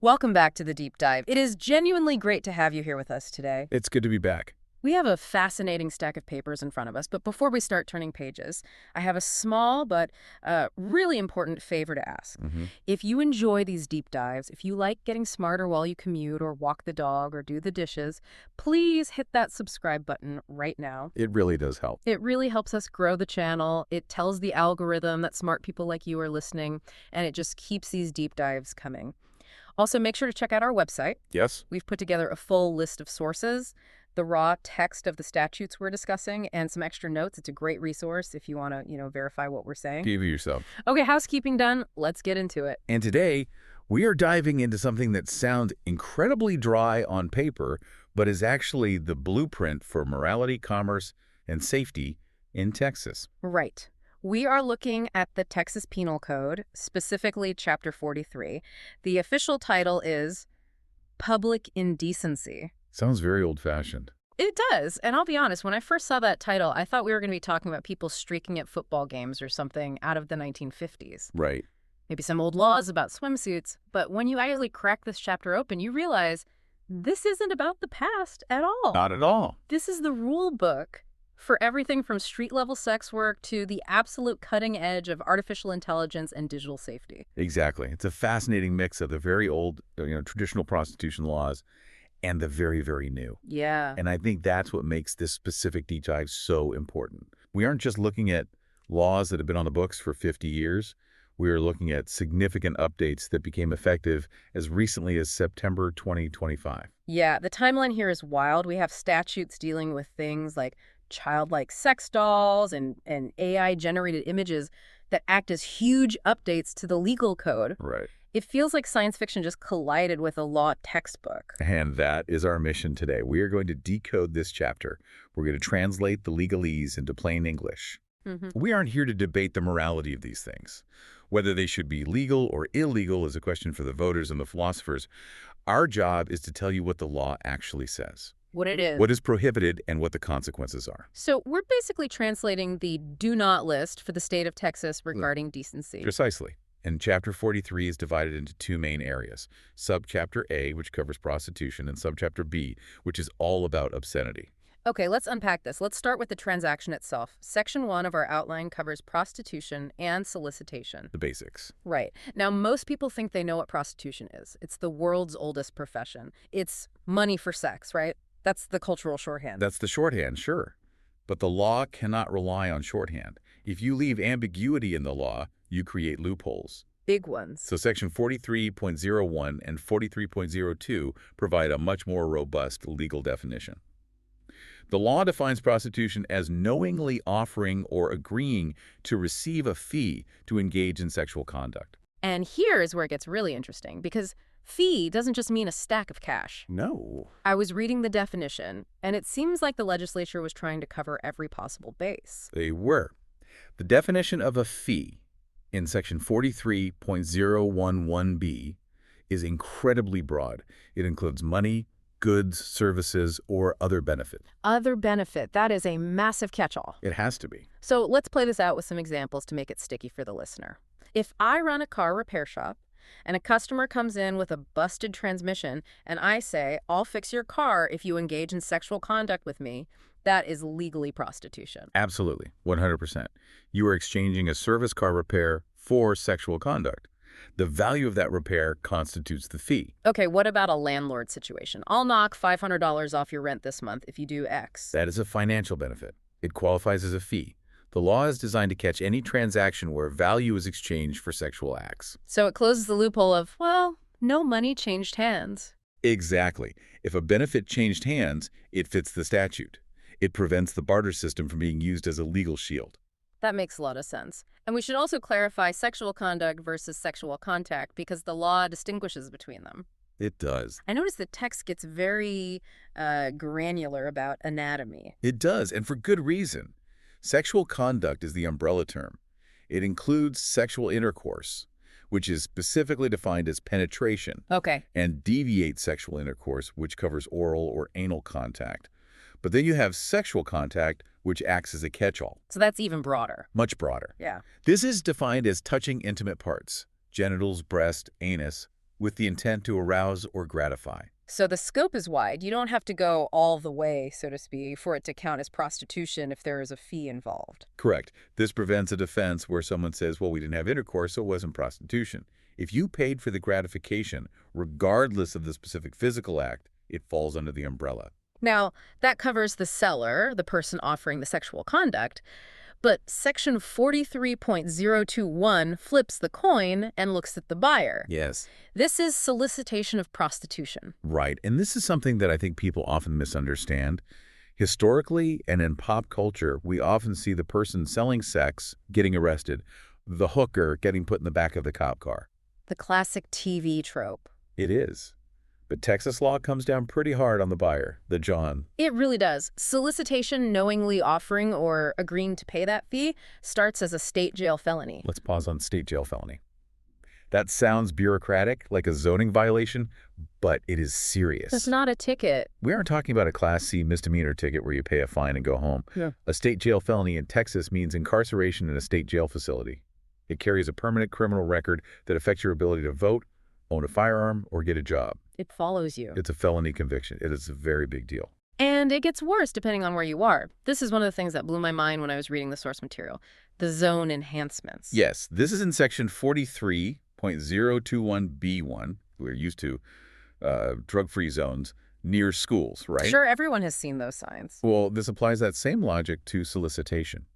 Welcome back to the Deep Dive. It is genuinely great to have you here with us today. It's good to be back. We have a fascinating stack of papers in front of us, but before we start turning pages, I have a small but really important favor to ask. If you enjoy these deep dives, if you like getting smarter while you commute or walk the dog or do the dishes, please hit that subscribe button right now. It really does help. It really helps us grow the channel. It tells the algorithm that smart people like you are listening, and it just keeps these deep dives coming. Also, make sure to check out our website. Yes? We've put together a full list of sources, the raw text of the statutes we're discussing, and some extra notes. It's a great resource if you want to, verify what we're saying. Give it yourself. Okay, housekeeping done. Let's get into it. And today, we are diving into something that sounds incredibly dry on paper, but is actually the blueprint for morality, commerce, and safety in Texas. Right. We are looking at the Texas Penal Code, specifically Chapter 43. The official title is Public Indecency. Sounds very old-fashioned. It does. And I'll be honest, when I first saw that title, I thought we were going to be talking about people streaking at football games or something out of the 1950s. Right. Maybe some old laws about swimsuits. But when you actually crack this chapter open, you realize this isn't about the past at all. Not at all. This is the rule book for everything from street-level sex work to the absolute cutting edge of artificial intelligence and digital safety. Exactly. It's a fascinating mix of the very old, traditional prostitution laws and the very, very new. Yeah. And I think that's what makes this specific deep dive so important. We aren't just looking at laws that have been on the books for 50 years. We are looking at significant updates that became effective as recently as September 2025. Yeah, the timeline here is wild. We have statutes dealing with things like childlike sex dolls and AI-generated images that act as huge updates to the legal code. Right. It feels like science fiction just collided with a law textbook. And that is our mission today. We are going to decode this chapter. We're going to translate the legalese into plain English. We aren't here to debate the morality of these things. Whether they should be legal or illegal is a question for the voters and the philosophers. Our job is to tell you what the law actually says. What it is. What is prohibited and what the consequences are. So we're basically translating the do not list for the state of Texas regarding decency. Precisely. And Chapter 43 is divided into two main areas. Subchapter A, which covers prostitution, and Subchapter B, which is all about obscenity. Okay, let's unpack this. Let's start with the transaction itself. Section 1 of our outline covers prostitution and solicitation. The basics. Right. Now, most people think they know what prostitution is. It's the world's oldest profession. It's money for sex, right? That's the cultural shorthand. That's the shorthand, sure. But the law cannot rely on shorthand. If you leave ambiguity in the law, you create loopholes. Big ones. So Section 43.01 and 43.02 provide a much more robust legal definition. The law defines prostitution as knowingly offering or agreeing to receive a fee to engage in sexual conduct. And here is where it gets really interesting, because fee doesn't just mean a stack of cash. No. I was reading the definition, and it seems like the legislature was trying to cover every possible base. They were. The definition of a fee in Section 43.011b is incredibly broad. It includes money, goods, services, or other benefit. Other benefit. That is a massive catch-all. It has to be. So let's play this out with some examples to make it sticky for the listener. If I run a car repair shop and a customer comes in with a busted transmission and I say, I'll fix your car if you engage in sexual conduct with me, that is legally prostitution. Absolutely. 100%. You are exchanging a service car repair for sexual conduct. The value of that repair constitutes the fee. Okay, what about a landlord situation? I'll knock $500 off your rent this month if you do X. That is a financial benefit. It qualifies as a fee. The law is designed to catch any transaction where value is exchanged for sexual acts. So it closes the loophole of, well, no money changed hands. Exactly. If a benefit changed hands, it fits the statute. It prevents the barter system from being used as a legal shield. That makes a lot of sense. And we should also clarify sexual conduct versus sexual contact because the law distinguishes between them. It does. I notice the text gets very granular about anatomy. It does, and for good reason. Sexual conduct is the umbrella term. It includes sexual intercourse, which is specifically defined as penetration. Okay. And deviate sexual intercourse, which covers oral or anal contact. But then you have sexual contact, which acts as a catch-all. So that's even broader. Much broader. Yeah. This is defined as touching intimate parts, genitals, breast, anus, with the intent to arouse or gratify. So the scope is wide. You don't have to go all the way, so to speak, for it to count as prostitution if there is a fee involved. Correct. This prevents a defense where someone says, well, we didn't have intercourse, so it wasn't prostitution. If you paid for the gratification, regardless of the specific physical act, it falls under the umbrella. Now, that covers the seller, the person offering the sexual conduct, but Section 43.021 flips the coin and looks at the buyer. Yes. This is solicitation of prostitution. Right. And this is something that I think people often misunderstand. Historically and in pop culture, we often see the person selling sex getting arrested, the hooker getting put in the back of the cop car. The classic TV trope. It is. But Texas law comes down pretty hard on the buyer, the John. It really does. Solicitation, knowingly offering or agreeing to pay that fee, starts as a state jail felony. Let's pause on state jail felony. That sounds bureaucratic, like a zoning violation, but it is serious. It's not a ticket. We aren't talking about a Class C misdemeanor ticket where you pay a fine and go home. Yeah. A state jail felony in Texas means incarceration in a state jail facility. It carries a permanent criminal record that affects your ability to vote, own a firearm, or get a job. It follows you. It's a felony conviction. It is a very big deal. And it gets worse depending on where you are. This is one of the things that blew my mind when I was reading the source material. The zone enhancements. Yes, this is in Section 43.021B1. We're used to drug-free zones near schools, right? Sure, everyone has seen those signs. Well, this applies that same logic to solicitation.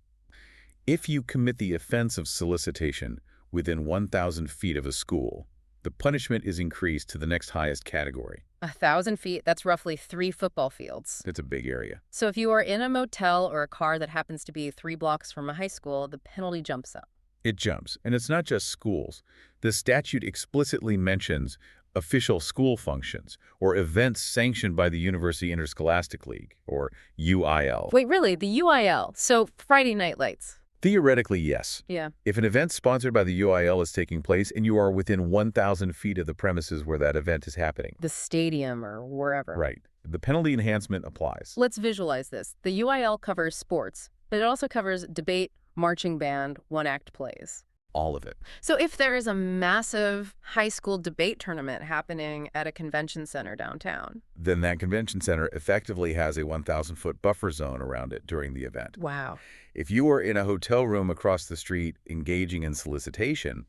If you commit the offense of solicitation within 1,000 feet of a school, the punishment is increased to the next highest category. 1,000 feet, that's roughly 3 football fields. It's a big area. So if you are in a motel or a car that happens to be 3 blocks from a high school, the penalty jumps up. It jumps. And it's not just schools. The statute explicitly mentions official school functions or events sanctioned by the University Interscholastic League, or UIL. Wait, really? The UIL? So Friday night lights? Theoretically, yes. Yeah. If an event sponsored by the UIL is taking place and you are within 1,000 feet of the premises where that event is happening. The stadium or wherever. Right. The penalty enhancement applies. Let's visualize this. The UIL covers sports, but it also covers debate, marching band, one-act plays. All of it. So if there is a massive high school debate tournament happening at a convention center downtown, then that convention center effectively has a 1,000-foot buffer zone around it during the event. wow. If you are in a hotel room across the street engaging in solicitation,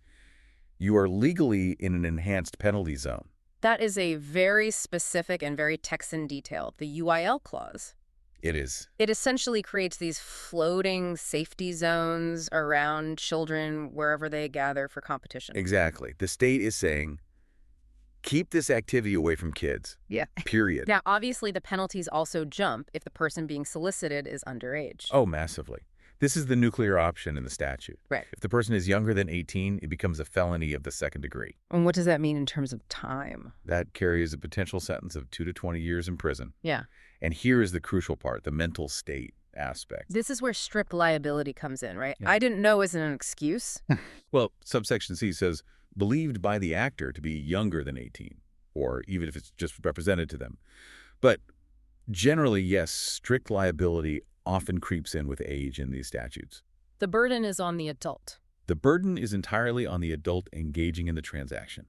you are legally in an enhanced penalty zone. That is a very specific and very Texan detail, the UIL clause. It is. It essentially creates these floating safety zones around children wherever they gather for competition. Exactly. The state is saying, keep this activity away from kids. Yeah. Period. Now, obviously, the penalties also jump if the person being solicited is underage. Oh, massively. This is the nuclear option in the statute. Right. If the person is younger than 18, it becomes a felony of the second degree. And what does that mean in terms of time? That carries a potential sentence of 2 to 20 years in prison. Yeah. And here is the crucial part, the mental state aspect. This is where strict liability comes in, right? Yeah. I didn't know isn't an excuse. Well, subsection C says, believed by the actor to be younger than 18, or even if it's just represented to them. But generally, yes, strict liability often creeps in with age in these statutes. The burden is on the adult. The burden is entirely on the adult engaging in the transaction.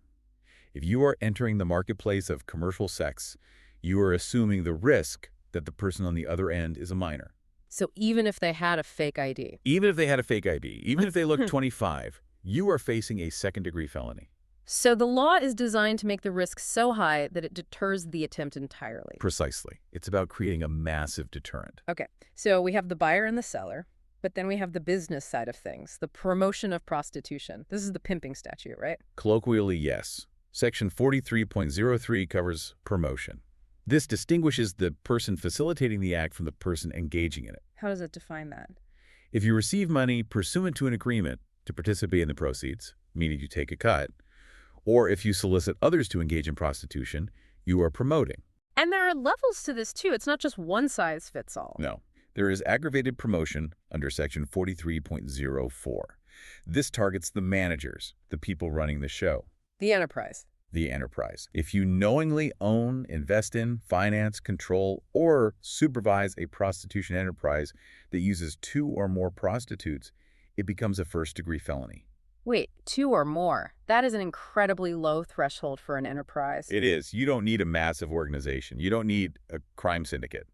If you are entering the marketplace of commercial sex, you are assuming the risk that the person on the other end is a minor. So even if they had a fake ID. Even if they had a fake ID, even if they look 25, you are facing a second-degree felony. So the law is designed to make the risk so high that it deters the attempt entirely. Precisely. It's about creating a massive deterrent. Okay, so we have the buyer and the seller, but then we have the business side of things, the promotion of prostitution. This is the pimping statute, right? Colloquially, yes. Section 43.03 covers promotion. This distinguishes the person facilitating the act from the person engaging in it. How does it define that? If you receive money pursuant to an agreement to participate in the proceeds, meaning you take a cut, or if you solicit others to engage in prostitution, you are promoting. And there are levels to this, too. It's not just one size fits all. No. There is aggravated promotion under Section 43.04. This targets the managers, the people running the show. The enterprise. The enterprise. If you knowingly own, invest in, finance, control, or supervise a prostitution enterprise that uses 2 or more prostitutes, it becomes a first-degree felony. Wait, 2 or more. That is an incredibly low threshold for an enterprise. It is. You don't need a massive organization. You don't need a crime syndicate.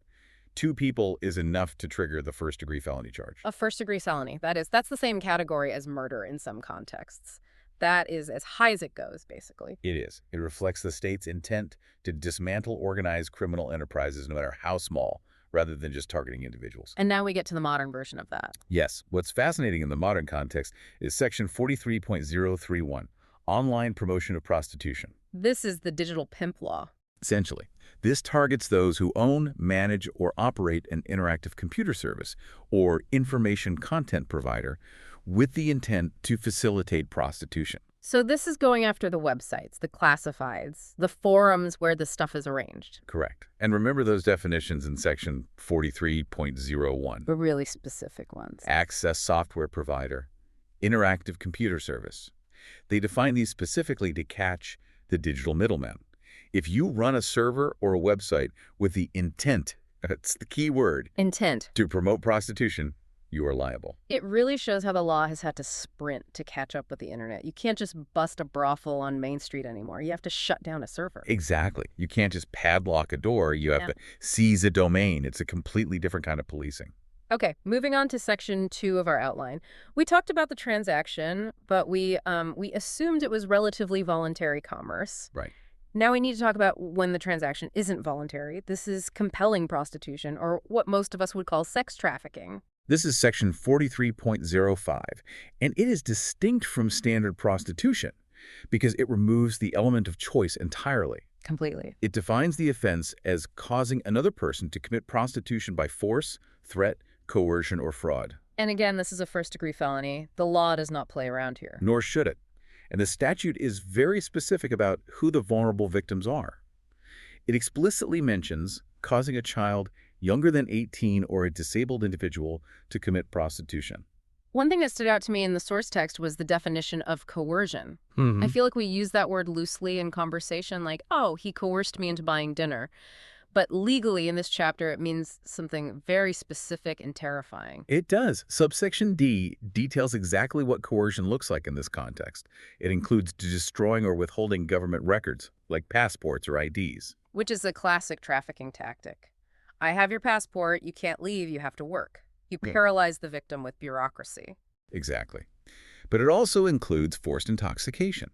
2 people is enough to trigger the first-degree felony charge. A first-degree felony. That's the same category as murder in some contexts. That is as high as it goes, basically. It is. It reflects the state's intent to dismantle organized criminal enterprises, no matter how small, rather than just targeting individuals. And now we get to the modern version of that. Yes. What's fascinating in the modern context is Section 43.031, Online Promotion of Prostitution. This is the digital pimp law. Essentially, this targets those who own, manage, or operate an interactive computer service or information content provider with the intent to facilitate prostitution. So this is going after the websites, the classifieds, the forums where the stuff is arranged. Correct. And remember those definitions in Section 43.01. The really specific ones. Access software provider, interactive computer service. They define these specifically to catch the digital middleman. If you run a server or a website with the intent, that's the key word, Intent. to promote prostitution, you are liable. It really shows how the law has had to sprint to catch up with the internet. You can't just bust a brothel on Main Street anymore. You have to shut down a server. Exactly. You can't just padlock a door. You have to seize a domain. It's a completely different kind of policing. Okay, moving on to Section 2 of our outline. We talked about the transaction, but we assumed it was relatively voluntary commerce. Right. Now we need to talk about when the transaction isn't voluntary. This is compelling prostitution, or what most of us would call sex trafficking. This is Section 43.05, and it is distinct from standard prostitution because it removes the element of choice entirely. Completely. It defines the offense as causing another person to commit prostitution by force, threat, coercion, or fraud. And again, this is a first-degree felony. The law does not play around here. Nor should it. And the statute is very specific about who the vulnerable victims are. It explicitly mentions causing a child younger than 18 or a disabled individual to commit prostitution. One thing that stood out to me in the source text was the definition of coercion. I feel like we use that word loosely in conversation, like, oh, he coerced me into buying dinner. But legally in this chapter, it means something very specific and terrifying. It does. Subsection D details exactly what coercion looks like in this context. It includes destroying or withholding government records, like passports or IDs. Which is a classic trafficking tactic. I have your passport, you can't leave, you have to work. You paralyze the victim with bureaucracy. Exactly. But it also includes forced intoxication,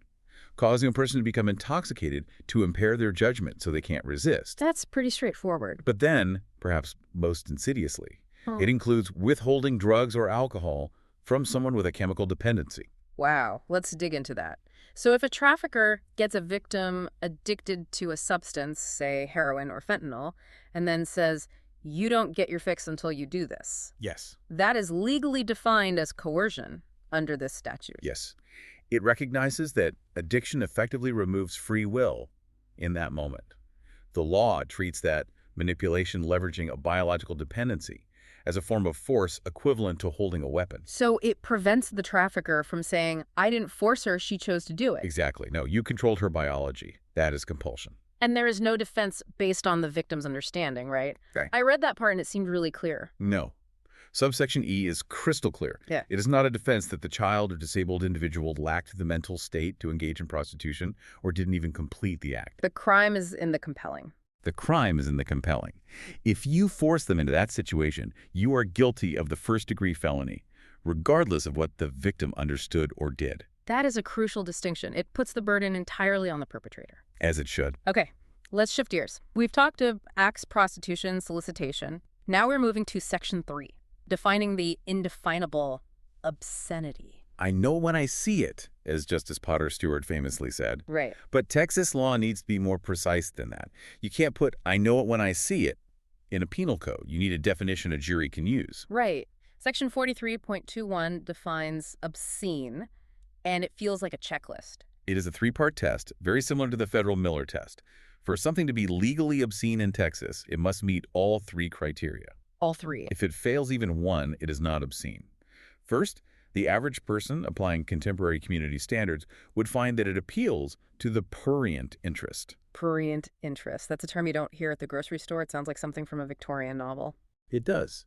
causing a person to become intoxicated to impair their judgment so they can't resist. That's pretty straightforward. But then, perhaps most insidiously, it includes withholding drugs or alcohol from someone with a chemical dependency. Wow, let's dig into that. So if a trafficker gets a victim addicted to a substance, say heroin or fentanyl, and then says, you don't get your fix until you do this. Yes. That is legally defined as coercion under this statute. Yes. It recognizes that addiction effectively removes free will in that moment. The law treats that manipulation leveraging a biological dependency as a form of force equivalent to holding a weapon. So it prevents the trafficker from saying, I didn't force her, she chose to do it. Exactly. No, you controlled her biology. That is compulsion. And there is no defense based on the victim's understanding, right? Okay. I read that part and it seemed really clear. No. Subsection E is crystal clear. Yeah. It is not a defense that the child or disabled individual lacked the mental state to engage in prostitution or didn't even complete the act. The crime is in the compelling. The crime is in the compelling. If you force them into that situation, you are guilty of the first-degree felony, regardless of what the victim understood or did. That is a crucial distinction. It puts the burden entirely on the perpetrator. As it should. Okay, let's shift gears. We've talked of acts, prostitution, solicitation. Now we're moving to Section 3, defining the indefinable obscenity. I know when I see it, as Justice Potter Stewart famously said. Right. But Texas law needs to be more precise than that. You can't put, I know it when I see it, in a penal code. You need a definition a jury can use. Right. Section 43.21 defines obscene, and it feels like a checklist. It is a 3-part test, very similar to the federal Miller test. For something to be legally obscene in Texas, it must meet all 3 criteria. All 3. If it fails even one, it is not obscene. First, the average person applying contemporary community standards would find that it appeals to the prurient interest. Prurient interest. That's a term you don't hear at the grocery store. It sounds like something from a Victorian novel. It does.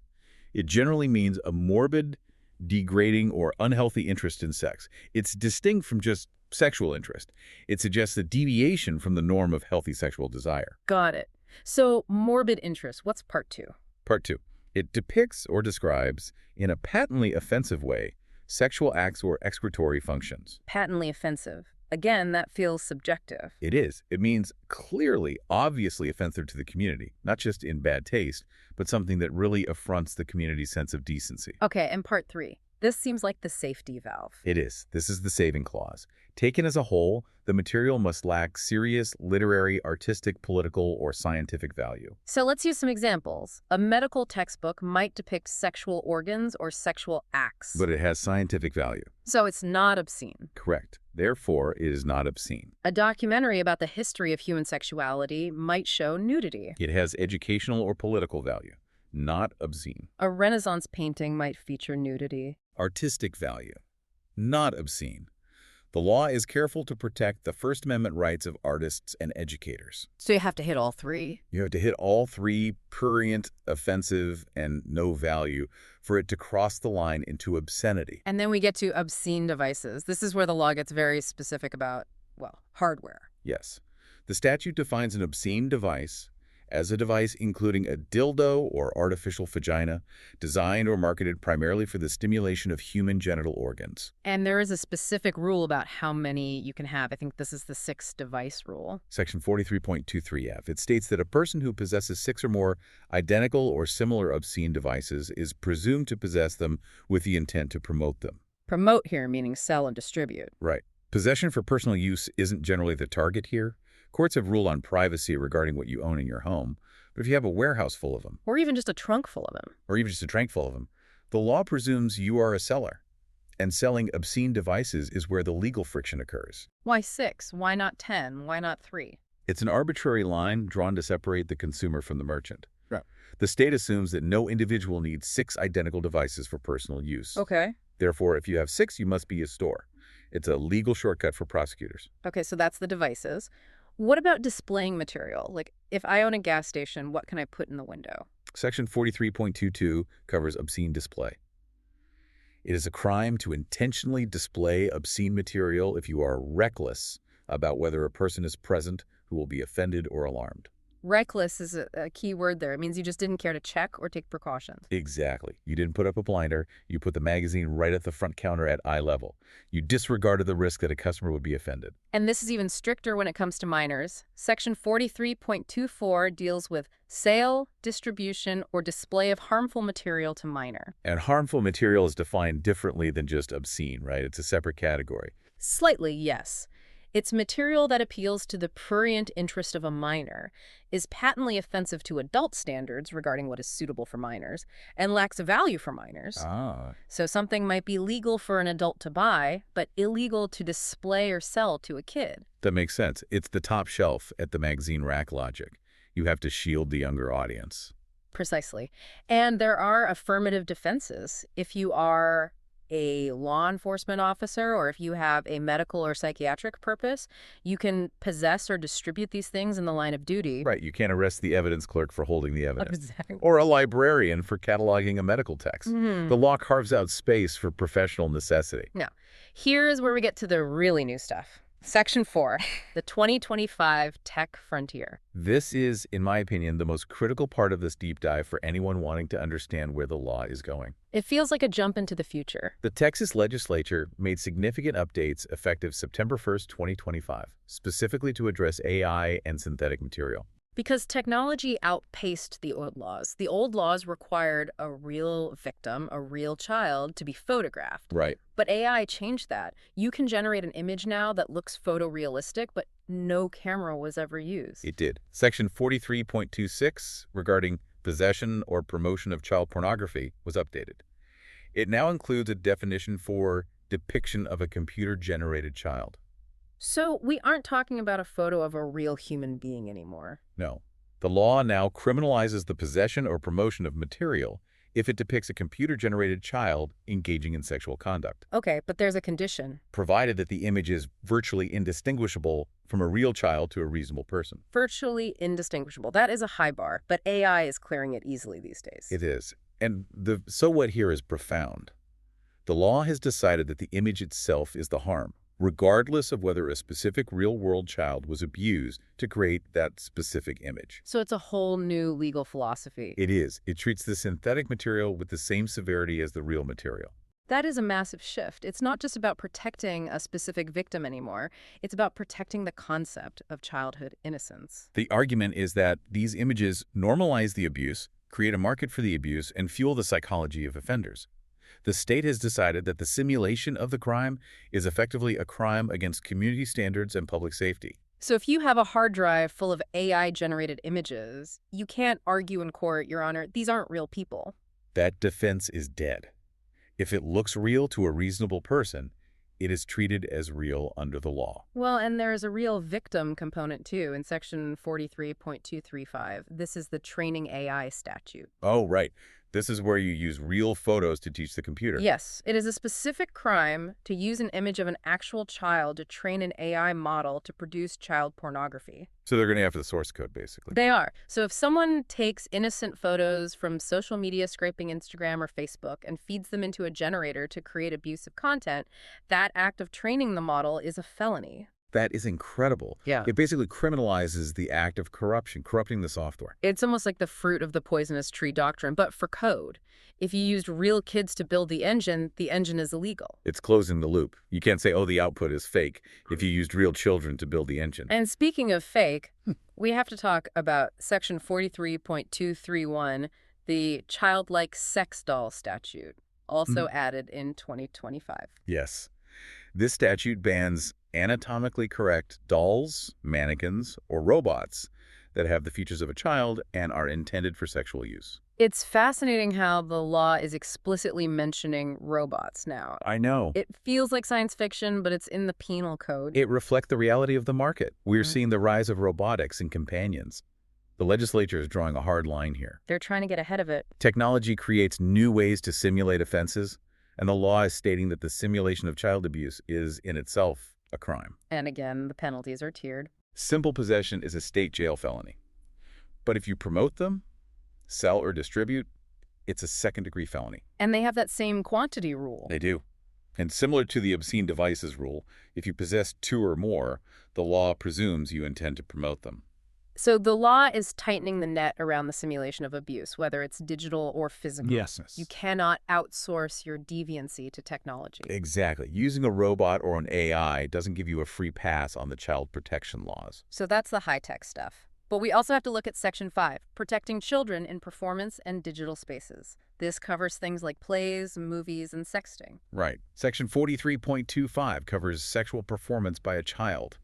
It generally means a morbid, degrading, or unhealthy interest in sex. It's distinct from just sexual interest. It suggests a deviation from the norm of healthy sexual desire. Got it. So, morbid interest, what's part 2? Part 2. It depicts or describes, in a patently offensive way, sexual acts or excretory functions. Patently offensive. Again, that feels subjective. It is. It means clearly, obviously offensive to the community, not just in bad taste, but something that really affronts the community's sense of decency. Okay, and part 3. This seems like the safety valve. It is. This is the saving clause. Taken as a whole, the material must lack serious literary, artistic, political, or scientific value. So let's use some examples. A medical textbook might depict sexual organs or sexual acts. But it has scientific value. So it's not obscene. Correct. Therefore, it is not obscene. A documentary about the history of human sexuality might show nudity. It has educational or political value. Not obscene. A Renaissance painting might feature nudity. Artistic value. Not obscene. The law is careful to protect the First Amendment rights of artists and educators. So you have to hit all 3. You have to hit all 3, prurient, offensive, and no value, for it to cross the line into obscenity. And then we get to obscene devices. This is where the law gets very specific about, well, hardware. Yes. The statute defines an obscene device as a device including a dildo or artificial vagina, designed or marketed primarily for the stimulation of human genital organs. And there is a specific rule about how many you can have. I think this is the 6-device rule. Section 43.23F. It states that a person who possesses 6 or more identical or similar obscene devices is presumed to possess them with the intent to promote them. Promote here meaning sell and distribute. Right. Possession for personal use isn't generally the target here. Courts have ruled on privacy regarding what you own in your home, but if you have a warehouse full of them, or even just a trunk full of them, the law presumes you are a seller, and selling obscene devices is where the legal friction occurs. Why 6? Why not 10? Why not 3? It's an arbitrary line drawn to separate the consumer from the merchant. Right. The state assumes that no individual needs 6 identical devices for personal use. Okay. Therefore, if you have 6, you must be a store. It's a legal shortcut for prosecutors. Okay, so that's the devices. What about displaying material? Like, if I own a gas station, what can I put in the window? Section 43.22 covers obscene display. It is a crime to intentionally display obscene material if you are reckless about whether a person is present who will be offended or alarmed. Reckless is a key word there. It means you just didn't care to check or take precautions. Exactly. You didn't put up a blinder. You put the magazine right at the front counter at eye level. You disregarded the risk that a customer would be offended. And this is even stricter when it comes to minors. Section 43.24 deals with sale, distribution, or display of harmful material to minor. And harmful material is defined differently than just obscene, right? It's a separate category. Slightly, yes. It's material that appeals to the prurient interest of a minor, is patently offensive to adult standards regarding what is suitable for minors, and lacks value for minors. So something might be legal for an adult to buy, but illegal to display or sell to a kid. That makes sense. It's the top shelf at the magazine rack logic. You have to shield the younger audience. Precisely. And there are affirmative defenses. If you are a law enforcement officer or if you have a medical or psychiatric purpose, you can possess or distribute these things in the line of duty. Right. You can't arrest the evidence clerk for holding the evidence. Exactly. Or a librarian for cataloging a medical text. The law carves out space for professional necessity. Now, here's where we get to the really new stuff. Section 4, the 2025 tech frontier. This is, in my opinion, the most critical part of this deep dive for anyone wanting to understand where the law is going. It feels like a jump into the future. The Texas legislature made significant updates effective September 1st, 2025, specifically to address AI and synthetic material. Because technology outpaced the old laws. The old laws required a real victim, a real child, to be photographed. Right. But AI changed that. You can generate an image now that looks photorealistic, but no camera was ever used. It did. Section 43.26, regarding possession or promotion of child pornography, was updated. It now includes a definition for depiction of a computer-generated child. So we aren't talking about a photo of a real human being anymore. No. The law now criminalizes the possession or promotion of material if it depicts a computer-generated child engaging in sexual conduct. Okay, but there's a condition. Provided that the image is virtually indistinguishable from a real child to a reasonable person. Virtually indistinguishable. That is a high bar, but AI is clearing it easily these days. It is. And the so what here is profound. The law has decided that the image itself is the harm, regardless of whether a specific real-world child was abused to create that specific image. So it's a whole new legal philosophy. It is. It treats the synthetic material with the same severity as the real material. That is a massive shift. It's not just about protecting a specific victim anymore. It's about protecting the concept of childhood innocence. The argument is that these images normalize the abuse, create a market for the abuse, and fuel the psychology of offenders. The state has decided that the simulation of the crime is effectively a crime against community standards and public safety. So if you have a hard drive full of AI-generated images, you can't argue in court, Your Honor, these aren't real people. That defense is dead. If it looks real to a reasonable person, it is treated as real under the law. Well, and there's a real victim component, too, in Section 43.235. This is the training AI statute. Oh, right. This is where you use real photos to teach the computer. Yes, it is a specific crime to use an image of an actual child to train an AI model to produce child pornography. So they're going to have the source code, basically. They are. So if someone takes innocent photos from social media, scraping Instagram or Facebook, and feeds them into a generator to create abusive content, that act of training the model is a felony. That is incredible. Yeah. It basically criminalizes the act of corrupting the software. It's almost like the fruit of the poisonous tree doctrine, but for code. If you used real kids to build the engine is illegal. It's closing the loop. You can't say, oh, the output is fake if you used real children to build the engine. And speaking of fake, we have to talk about Section 43.231, the childlike sex doll statute, also added in 2025. Yes. This statute bans anatomically correct dolls, mannequins, or robots that have the features of a child and are intended for sexual use. It's fascinating how the law is explicitly mentioning robots now. I know. It feels like science fiction, but it's in the penal code. It reflects the reality of the market. We're seeing the rise of robotics and companions. The legislature is drawing a hard line here. They're trying to get ahead of it. Technology creates new ways to simulate offenses, and the law is stating that the simulation of child abuse is in itself a crime. And again, the penalties are tiered. Simple possession is a state jail felony. But if you promote them, sell or distribute, it's a second-degree felony. And they have that same quantity rule. They do. And similar to the obscene devices rule, if you possess 2 or more, the law presumes you intend to promote them. So the law is tightening the net around the simulation of abuse, whether it's digital or physical. Yes. You cannot outsource your deviancy to technology. Exactly. Using a robot or an AI doesn't give you a free pass on the child protection laws. So that's the high-tech stuff. But we also have to look at Section 5, protecting children in performance and digital spaces. This covers things like plays, movies, and sexting. Right. Section 43.25 covers sexual performance by a child.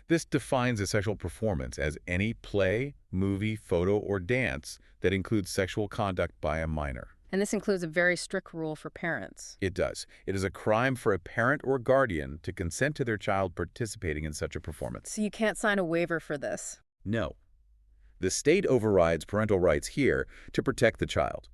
This defines a sexual performance as any play, movie, photo, or dance that includes sexual conduct by a minor. And this includes a very strict rule for parents. It does. It is a crime for a parent or guardian to consent to their child participating in such a performance. So you can't sign a waiver for this. No. The state overrides parental rights here to protect the child.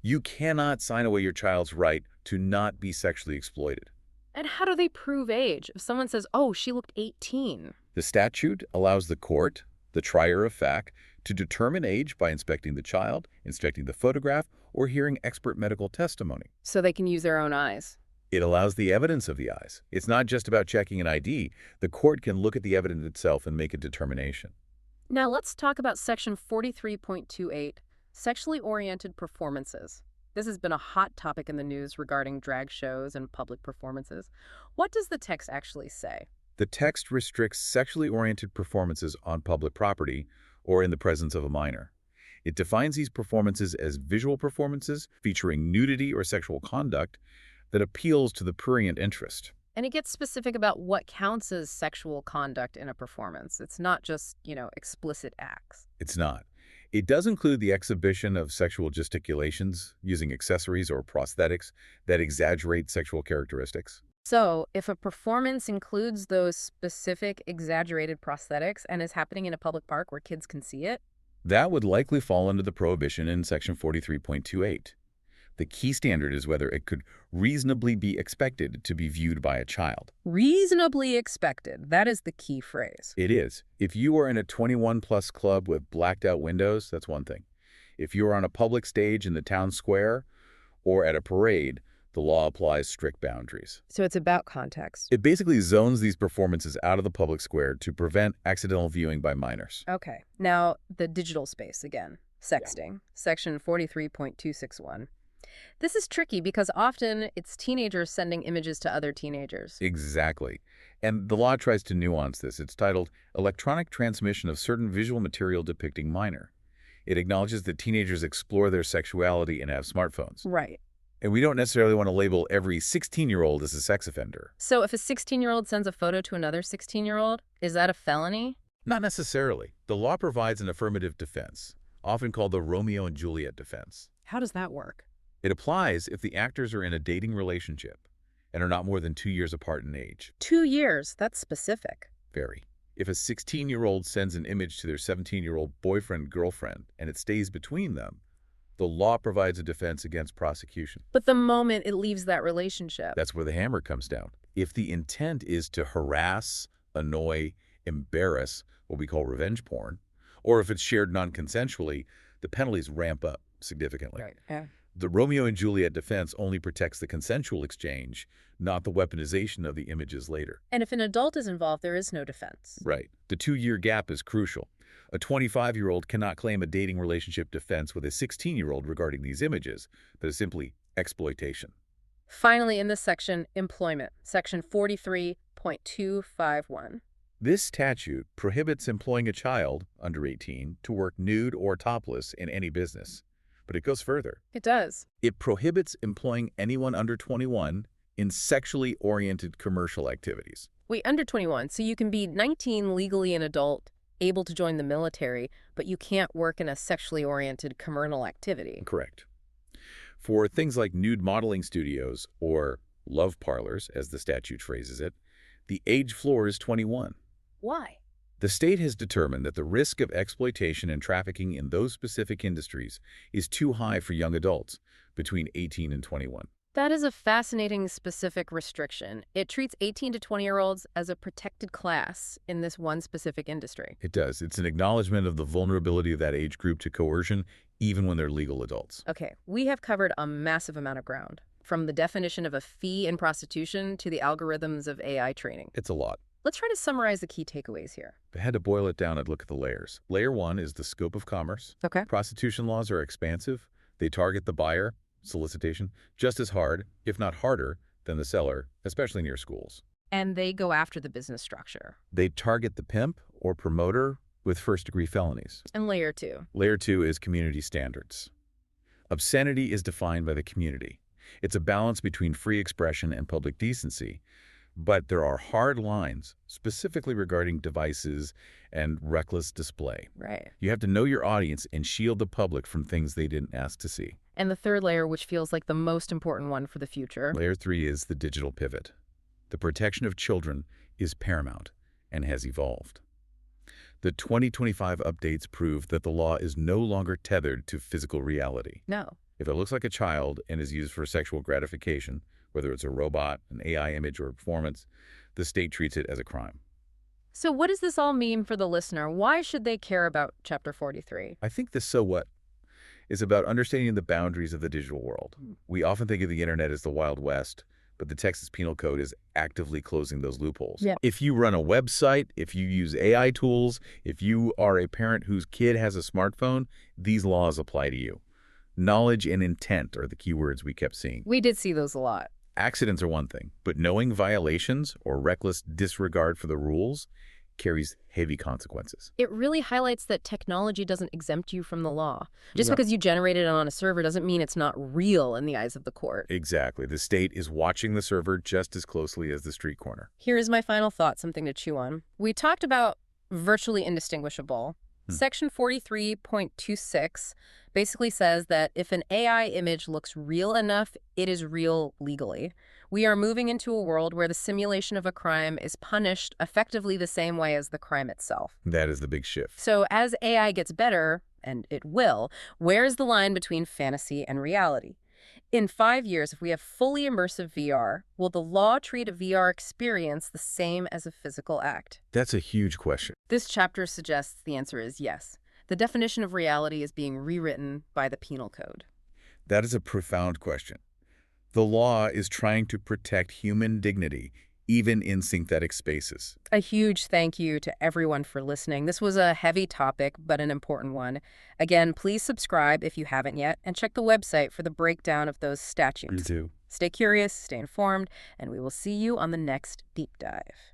You cannot sign away your child's right to not be sexually exploited. And how do they prove age? If someone says, oh, she looked 18. The statute allows the court, the trier of fact, to determine age by inspecting the child, inspecting the photograph, or hearing expert medical testimony. So they can use their own eyes. It allows the evidence of the eyes. It's not just about checking an ID. The court can look at the evidence itself and make a determination. Now let's talk about Section 43.28, sexually oriented performances. This has been a hot topic in the news regarding drag shows and public performances. What does the text actually say? The text restricts sexually oriented performances on public property or in the presence of a minor. It defines these performances as visual performances featuring nudity or sexual conduct that appeals to the prurient interest. And it gets specific about what counts as sexual conduct in a performance. It's not just, explicit acts. It's not. It does include the exhibition of sexual gesticulations using accessories or prosthetics that exaggerate sexual characteristics. So, if a performance includes those specific exaggerated prosthetics and is happening in a public park where kids can see it, that would likely fall under the prohibition in Section 43.28. The key standard is whether it could reasonably be expected to be viewed by a child. Reasonably expected. That is the key phrase. It is. If you are in a 21-plus club with blacked-out windows, that's one thing. If you are on a public stage in the town square or at a parade, The law applies strict boundaries. So it's about context. It basically zones these performances out of the public square to prevent accidental viewing by minors. Okay. Now, the digital space again. Sexting. Section 43.261. This is tricky because often it's teenagers sending images to other teenagers. Exactly. And the law tries to nuance this. It's titled Electronic Transmission of Certain Visual Material Depicting Minor. It acknowledges that teenagers explore their sexuality and have smartphones. Right. And we don't necessarily want to label every 16-year-old as a sex offender. So if a 16-year-old sends a photo to another 16-year-old, is that a felony? Not necessarily. The law provides an affirmative defense, often called the Romeo and Juliet defense. How does that work? It applies if the actors are in a dating relationship and are not more than 2 years apart in age. 2 years? That's specific. Very. If a 16-year-old sends an image to their 17-year-old boyfriend, girlfriend, and it stays between them, the law provides a defense against prosecution. But the moment it leaves that relationship. That's where the hammer comes down. If the intent is to harass, annoy, embarrass, what we call revenge porn, or if it's shared non-consensually, the penalties ramp up significantly. Right. Yeah. The Romeo and Juliet defense only protects the consensual exchange, not the weaponization of the images later. And if an adult is involved, there is no defense. Right. The 2-year gap is crucial. A 25-year-old cannot claim a dating relationship defense with a 16-year-old regarding these images. That is simply exploitation. Finally, in this section, employment, section 43.251. This statute prohibits employing a child under 18 to work nude or topless in any business. But it goes further. It does. It prohibits employing anyone under 21 in sexually oriented commercial activities. Wait, under 21, so you can be 19 legally an adult, able to join the military, but you can't work in a sexually oriented commercial activity. Correct. For things like nude modeling studios or love parlors, as the statute phrases it, the age floor is 21. Why? The state has determined that the risk of exploitation and trafficking in those specific industries is too high for young adults between 18 and 21. That is a fascinating specific restriction. It treats 18 to 20-year-olds as a protected class in this one specific industry. It does. It's an acknowledgement of the vulnerability of that age group to coercion, even when they're legal adults. Okay, we have covered a massive amount of ground, from the definition of a fee in prostitution to the algorithms of AI training. It's a lot. Let's try to summarize the key takeaways here. If I had to boil it down, I'd look at the layers. Layer 1 is the scope of commerce. Okay. Prostitution laws are expansive. They target the buyer, solicitation, just as hard, if not harder, than the seller, especially near schools. And they go after the business structure. They target the pimp or promoter with first-degree felonies. And layer 2. Layer 2 is community standards. Obscenity is defined by the community. It's a balance between free expression and public decency. But there are hard lines, specifically regarding devices and reckless display. Right. You have to know your audience and shield the public from things they didn't ask to see. And the third layer, which feels like the most important one for the future. Layer 3 is the digital pivot. The protection of children is paramount and has evolved. The 2025 updates prove that the law is no longer tethered to physical reality. No. If it looks like a child and is used for sexual gratification, whether it's a robot, an AI image, or a performance, the state treats it as a crime. So what does this all mean for the listener? Why should they care about Chapter 43? I think this so what is about understanding the boundaries of the digital world. We often think of the internet as the Wild West, but the Texas Penal Code is actively closing those loopholes. Yeah. If you run a website, if you use AI tools, if you are a parent whose kid has a smartphone, these laws apply to you. Knowledge and intent are the key words we kept seeing. We did see those a lot. Accidents are one thing, but knowing violations or reckless disregard for the rules carries heavy consequences. It really highlights that technology doesn't exempt you from the law. Just No. because you generated it on a server doesn't mean it's not real in the eyes of the court. Exactly. The state is watching the server just as closely as the street corner. Here is my final thought, something to chew on. We talked about virtually indistinguishable. Section 43.26 basically says that if an AI image looks real enough, it is real legally. We are moving into a world where the simulation of a crime is punished effectively the same way as the crime itself. That is the big shift. So as AI gets better, and it will, where is the line between fantasy and reality? In 5 years, if we have fully immersive VR, will the law treat a VR experience the same as a physical act? That's a huge question. This chapter suggests the answer is yes. The definition of reality is being rewritten by the Penal Code. That is a profound question. The law is trying to protect human dignity, even in synthetic spaces. A huge thank you to everyone for listening. This was a heavy topic, but an important one. Again, please subscribe if you haven't yet, and check the website for the breakdown of those statutes. You do. Stay curious, stay informed, and we will see you on the next deep dive.